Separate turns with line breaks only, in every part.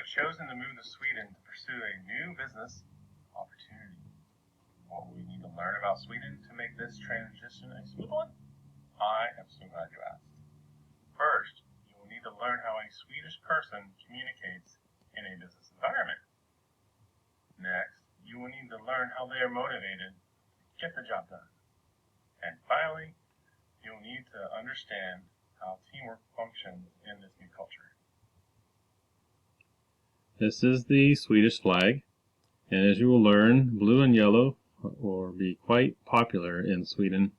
have chosen to move to Sweden to pursue a new business opportunity. What will we need to learn about Sweden to make this transition a smooth one? I am so glad you asked. First, you will need to learn how a Swedish person communicates in a business environment. Next, you will need to learn how they are motivated to get the job done. And finally, you'll need to understand how teamwork functions in this new culture.
This is the Swedish flag, and as you will learn, blue and yellow will be quite popular in Sweden.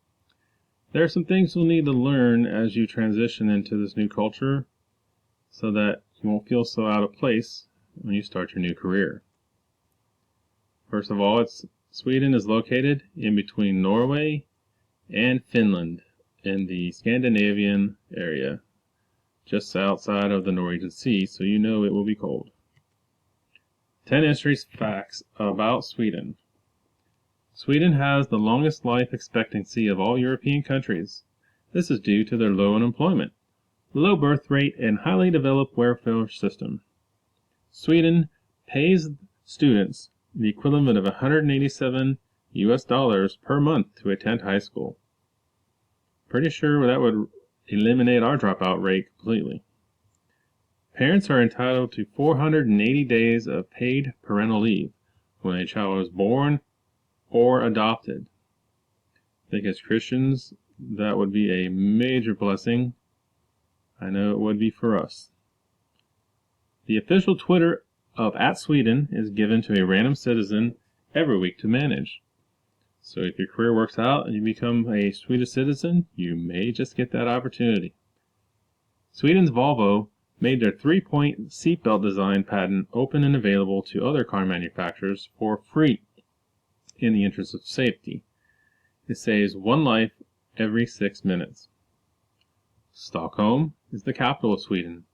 There are some things you'll need to learn as you transition into this new culture so that you won't feel so out of place when you start your new career. First of all, Sweden is located in between Norway and Finland in the Scandinavian area, just outside of the Norwegian Sea, so you know it will be cold. 10 history facts about Sweden. Sweden has the longest life expectancy of all European countries. This is due to their low unemployment, low birth rate, and highly developed welfare system. Sweden pays students the equivalent of $187 per month to attend high school. Pretty sure that would eliminate our dropout rate completely. Parents are entitled to 480 days of paid parental leave when a child is born or adopted. I think as Christians, that would be a major blessing. I know it would be for us. The official Twitter of @Sweden is given to a random citizen every week to manage. So if your career works out and you become a Swedish citizen, you may just get that opportunity. Sweden's Volvo made their 3-point seatbelt design patent open and available to other car manufacturers for free in the interest of safety. It saves one life every 6 minutes. Stockholm is the capital of Sweden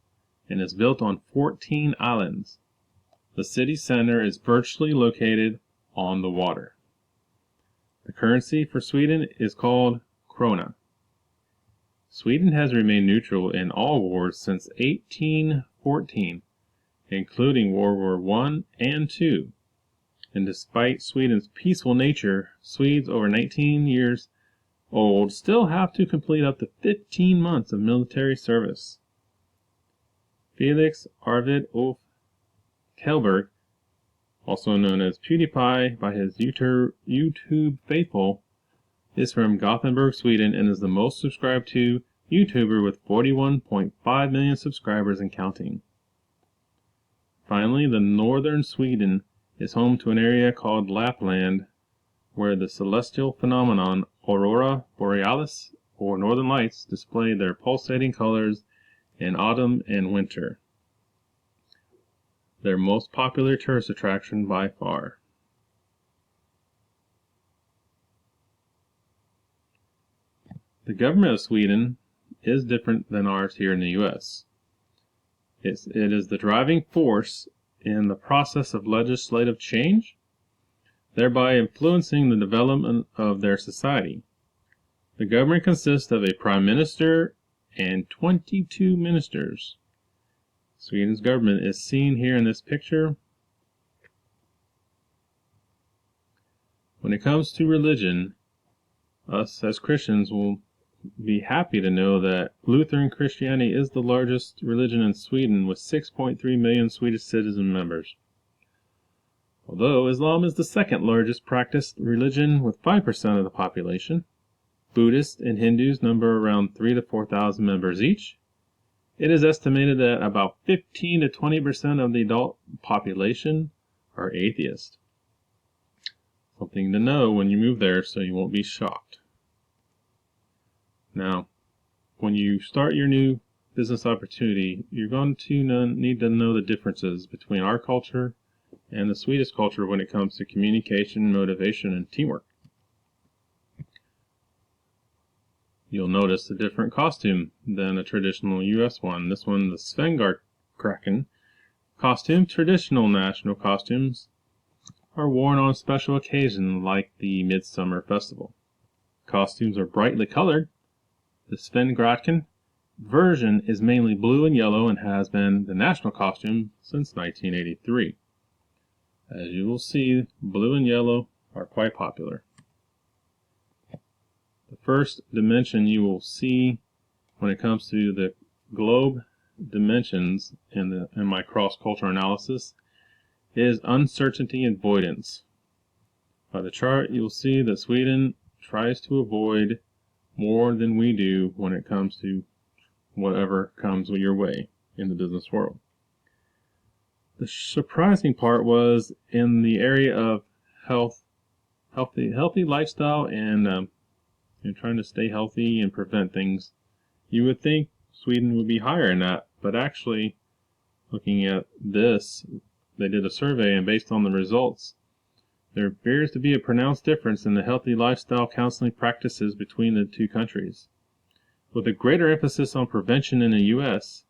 and is built on 14 islands. The city center is virtually located on the water. The currency for Sweden is called krona. Sweden has remained neutral in all wars since 1814, including World War I and II. And despite Sweden's peaceful nature, Swedes over 19 years old still have to complete up to 15 months of military service. Felix Arvid Ulf Kjellberg, also known as PewDiePie by his YouTube faithful, is from Gothenburg, Sweden, and is the most subscribed to YouTuber with 41.5 million subscribers and counting. Finally, the northern Sweden is home to an area called Lapland, where the celestial phenomenon Aurora Borealis, or Northern Lights, display their pulsating colors in autumn and winter. Their most popular tourist attraction by far. The government of Sweden is different than ours here in the U.S. It is the driving force in the process of legislative change, thereby influencing the development of their society. The government consists of a prime minister and 22 ministers. Sweden's government is seen here in this picture. When it comes to religion, us as Christians will be happy to know that Lutheran Christianity is the largest religion in Sweden with 6.3 million Swedish citizen members. Although Islam is the second largest practiced religion with 5% of the population, Buddhists and Hindus number around 3,000 to 4,000 members each. It is estimated that about 15 to 20% of the adult population are atheists. Something to know when you move there so you won't be shocked. Now, when you start your new business opportunity, you're going to need to know the differences between our culture and the Swedish culture when it comes to communication, motivation, and teamwork. You'll notice a different costume than a traditional U.S. one. This one, the Svengarkraken costume. Traditional national costumes are worn on special occasions like the Midsummer Festival. Costumes are brightly colored. The Svengarkraken version is mainly blue and yellow and has been the national costume since 1983. As you will see, blue and yellow are quite popular. The first dimension you will see when it comes to the globe dimensions in my cross-cultural analysis is uncertainty avoidance. By the chart, you'll see that Sweden tries to avoid more than we do when it comes to whatever comes your way in the business world. The surprising part was in the area of healthy lifestyle and trying to stay healthy and prevent things. You would think Sweden would be higher in that, but actually, looking at this, they did a survey, and based on the results, there appears to be a pronounced difference in the healthy lifestyle counseling practices between the two countries. With a greater emphasis on prevention in the U.S.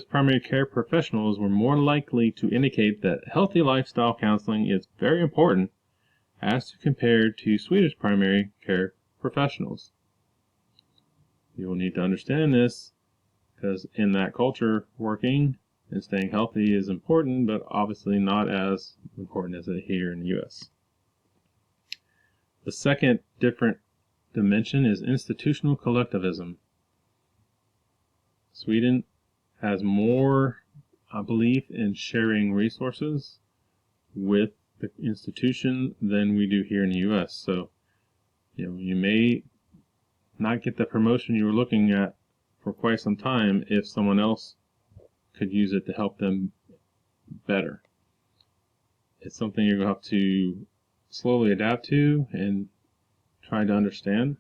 primary care professionals were more likely to indicate that healthy lifestyle counseling is very important as compared to Swedish primary care professionals. You will need to understand this because in that culture, working and staying healthy is important, but obviously not as important as it here in the U.S. The second different dimension is institutional collectivism. Sweden has more, I believe, in sharing resources with the institution than we do here in the U.S. So, you may not get the promotion you were looking at for quite some time if someone else could use it to help them better. It's something you're going to have to slowly adapt to and try to understand.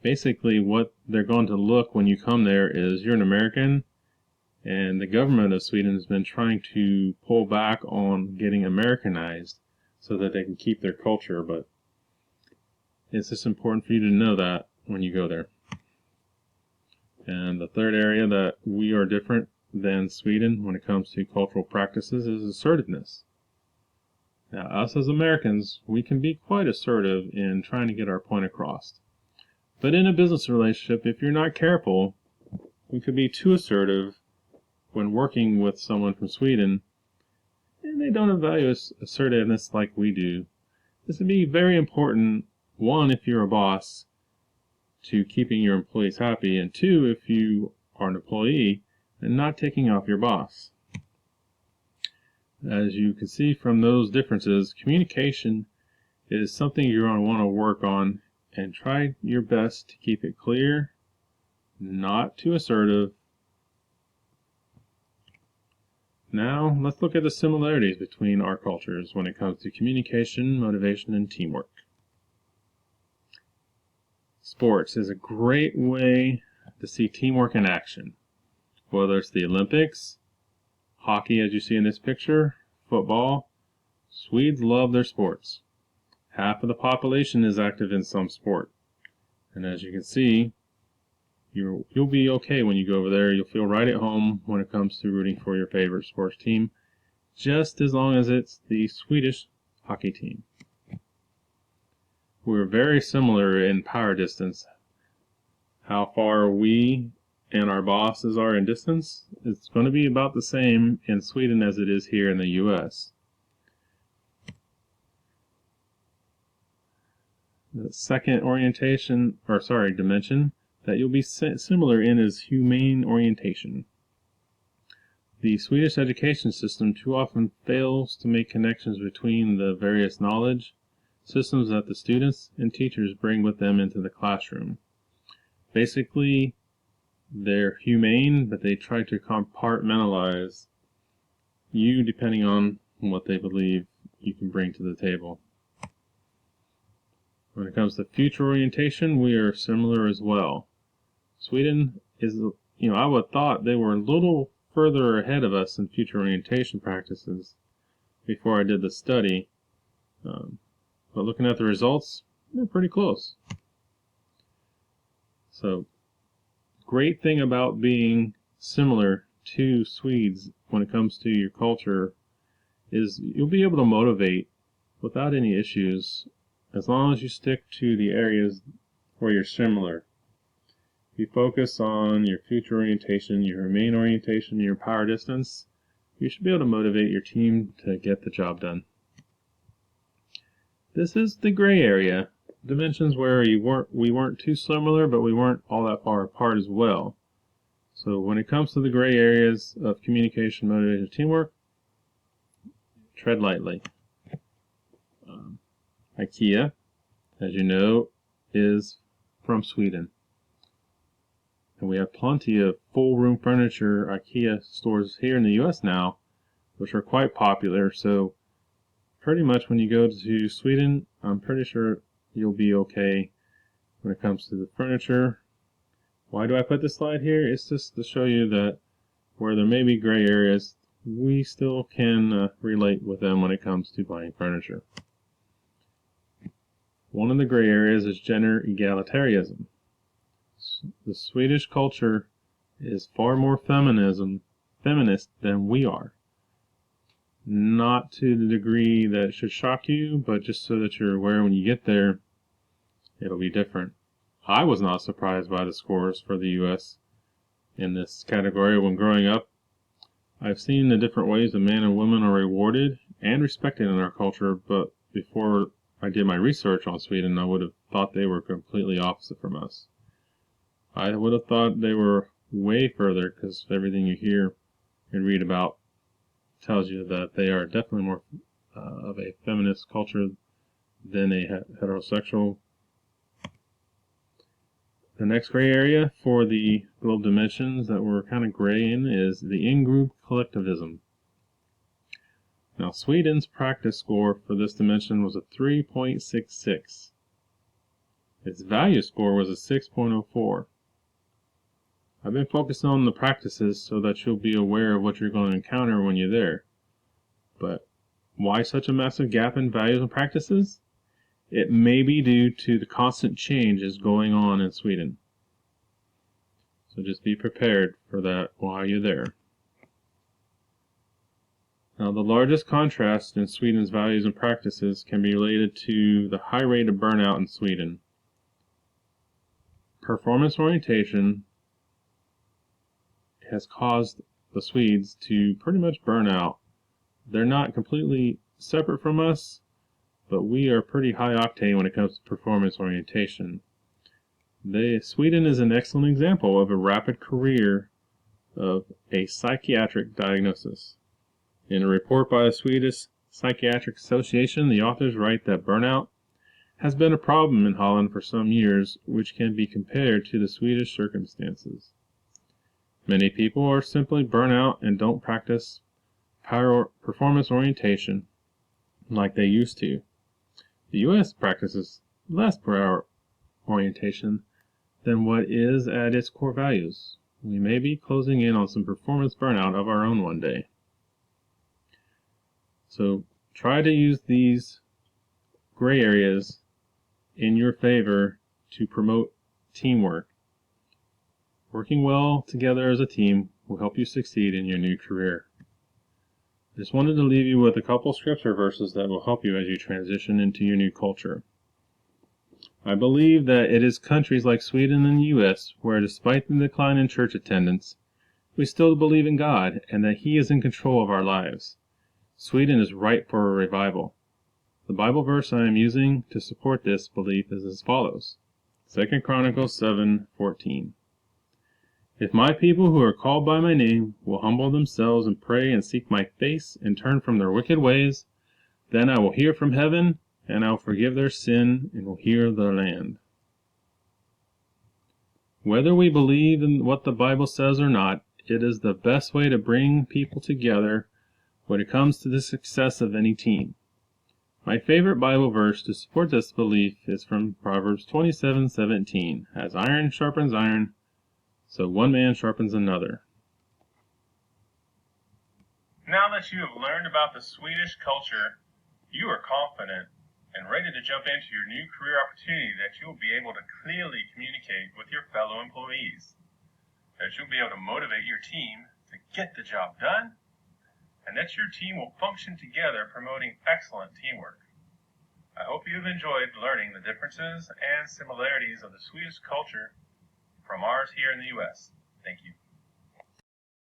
Basically, what they're going to look when you come there is you're an American, and the government of Sweden has been trying to pull back on getting Americanized so that they can keep their culture, but it's just important for you to know that when you go there. And the third area that we are different than Sweden when it comes to cultural practices is assertiveness. Now, us as Americans, we can be quite assertive in trying to get our point across. But in a business relationship, if you're not careful, we could be too assertive when working with someone from Sweden, and they don't value assertiveness like we do. This would be very important, one, if you're a boss, to keeping your employees happy, and two, if you are an employee, and not taking off your boss. As you can see from those differences, communication is something you're going to want to work on, and try your best to keep it clear, not too assertive. Now, let's look at the similarities between our cultures when it comes to communication, motivation, and teamwork. Sports is a great way to see teamwork in action. Whether it's the Olympics, hockey as you see in this picture, football, Swedes love their sports. Half of the population is active in some sport. And as you can see, you'll be okay when you go over there. You'll feel right at home when it comes to rooting for your favorite sports team, just as long as it's the Swedish hockey team. We're very similar in power distance. How far we and our bosses are in distance, it's going to be about the same in Sweden as it is here in the U.S. The second dimension that you'll be similar in is humane orientation. The Swedish education system too often fails to make connections between the various knowledge systems that the students and teachers bring with them into the classroom. Basically, they're humane, but they try to compartmentalize you depending on what they believe you can bring to the table. When it comes to future orientation, we are similar as well. Sweden is, I would have thought they were a little further ahead of us in future orientation practices before I did the study. But looking at the results, they're pretty close. So, great thing about being similar to Swedes when it comes to your culture is you'll be able to motivate without any issues as long as you stick to the areas where you're similar. you focus on your future orientation, your main orientation, your power distance, you should be able to motivate your team to get the job done. This is the gray area, dimensions where we weren't too similar, but we weren't all that far apart as well. So when it comes to the gray areas of communication, motivation, teamwork, tread lightly. IKEA, as you know, is from Sweden. And we have plenty of full room furniture IKEA stores here in the US now, which are quite popular. So pretty much when you go to Sweden, I'm pretty sure you'll be okay when it comes to the furniture. Why do I put this slide here? It's just to show you that where there may be gray areas, we still can relate with them when it comes to buying furniture. One of the gray areas is gender egalitarianism. The Swedish culture is far more feminist than we are. Not to the degree that it should shock you, but just so that you're aware when you get there, it'll be different. I was not surprised by the scores for the US in this category when growing up. I've seen the different ways that men and women are rewarded and respected in our culture, but before I did my research on Sweden, I would have thought they were completely opposite from us. I would have thought they were way further, because everything you hear and read about tells you that they are definitely more of a feminist culture than a heterosexual. The next gray area for the globe dimensions that we're kind of gray in is the in-group collectivism. Now, Sweden's practice score for this dimension was a 3.66. Its value score was a 6.04. I've been focusing on the practices so that you'll be aware of what you're going to encounter when you're there. But why such a massive gap in values and practices? It may be due to the constant changes going on in Sweden. So just be prepared for that while you're there. Now, the largest contrast in Sweden's values and practices can be related to the high rate of burnout in Sweden. Performance orientation has caused the Swedes to pretty much burn out. They're not completely separate from us, but we are pretty high octane when it comes to performance orientation. Sweden is an excellent example of a rapid career of a psychiatric diagnosis. In a report by the Swedish Psychiatric Association, the authors write that burnout has been a problem in Holland for some years, which can be compared to the Swedish circumstances. Many people are simply burnt out and don't practice performance orientation like they used to. The U.S. practices less power orientation than what is at its core values. We may be closing in on some performance burnout of our own one day. So try to use these gray areas in your favor to promote teamwork. Working well together as a team will help you succeed in your new career. I just wanted to leave you with a couple scripture verses that will help you as you transition into your new culture. I believe that it is countries like Sweden and the U.S. where, despite the decline in church attendance, we still believe in God and that He is in control of our lives. Sweden is ripe for a revival. The Bible verse I am using to support this belief is as follows. 2 Chronicles 7:14. If my people who are called by my name will humble themselves and pray and seek my face and turn from their wicked ways, then I will hear from heaven and I will forgive their sin and will heal their land. Whether we believe in what the Bible says or not, it is the best way to bring people together when it comes to the success of any team. My favorite Bible verse to support this belief is from Proverbs 27:17. As iron sharpens iron, so one man sharpens another.
Now that you have learned about the Swedish culture, you are confident and ready to jump into your new career opportunity that you will be able to clearly communicate with your fellow employees, that you'll be able to motivate your team to get the job done, and that your team will function together promoting excellent teamwork. I hope you have enjoyed learning the differences and similarities of the Swedish culture from ours here in the U.S. Thank you.